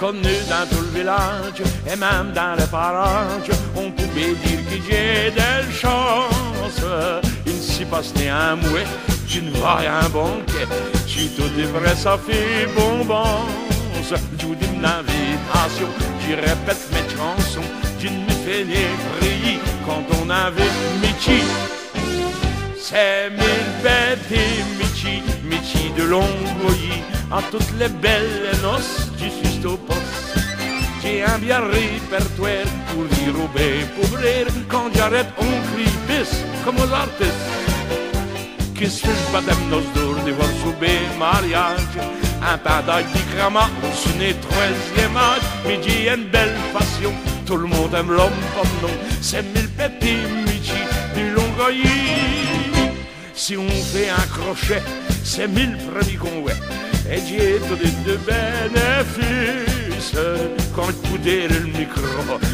connu dans tout le village et même dans les parages. On pouvait dire que j'ai des chances. Il ne s'y passe ni un mouet, tu ne vois un banquet. Tu te devrais, ça fait bonbons. Je vous dis l'invitation, j'y répète mes chansons. Je me fais les briller quand on invite Michi. C'est mille petits Michi, Michi de Longoï, à toutes les belles noces du sud au poste. J'ai un bien répertoire pour y rouber, pour rire. Quand j'arrête, on crie bis comme aux artistes. Qu'est-ce que je bats nos d'or de voir souper mariage? Un padaille de crama, ce n'est 13e âge. Midi, une belle passion, tout le monde aime l'homme comme non. C'est mille petits Michi du Longoï. Si on fait un crochet, c'est 1000 premiers qu'on ouais. Et j'ai donné de bénéfices. Quand je poudais le micro,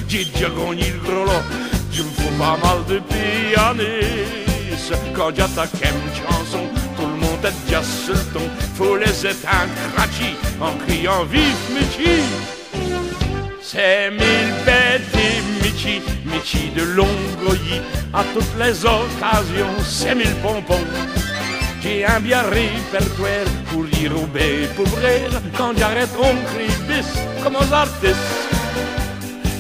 j'ai déjà gagné le gros lot. Je me fous pas mal de pianistes. Quand j'attaque une chanson, tout le monde est déjà sur le ton. Faut les éteindre crachi en criant vive Michi. C'est 1000 petits Michi, Michi de Longoï, à toutes les occasions, c'est 1000 pompons. J'ai un bien répertoire pour y rouber, pour rire. Quand j'arrête, on crie bis comme aux artistes.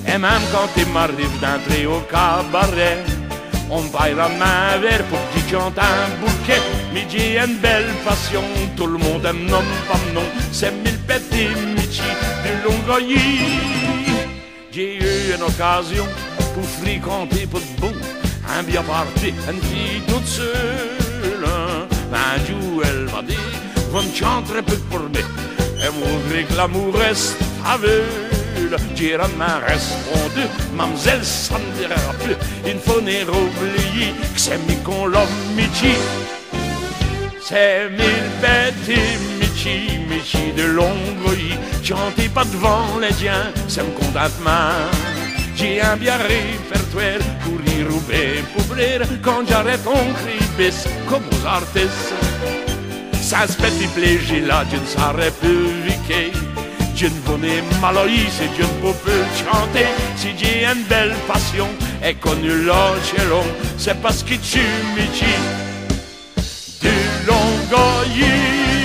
Et même quand il m'arrive d'entrer au cabaret, on baille la main verte pour que tu chantes un bouquet. Mais j'ai une belle passion, tout le monde aime non, pas non. C'est 1000 petits Michi de Longoï. J'ai eu une occasion pour fréquenter pour de bon un bien parti, une fille toute seule. Un jour elle m'a dit, vous ne chanterez plus pour moi. Elle m'ouvrit que l'amour reste aveugle. J'ai répondu, mademoiselle, ça ne dira plus. Il faut n'y oublier que c'est mi qu'on l'homme Michi. C'est 1000 petits Michi, Michi de Longoï. Chantez pas devant les tiens, ça me contente main. J'ai un bien répertoire pour y rouber, pour rire. Quand j'arrête, on crie bis comme aux artistes. Ça se fait du plaisir là, je ne saurais plus viquer. Je ne venais maloïs et je ne peux plus chanter. Si j'ai une belle passion et connu l'ochelon, c'est parce que tu Michi du Longoï.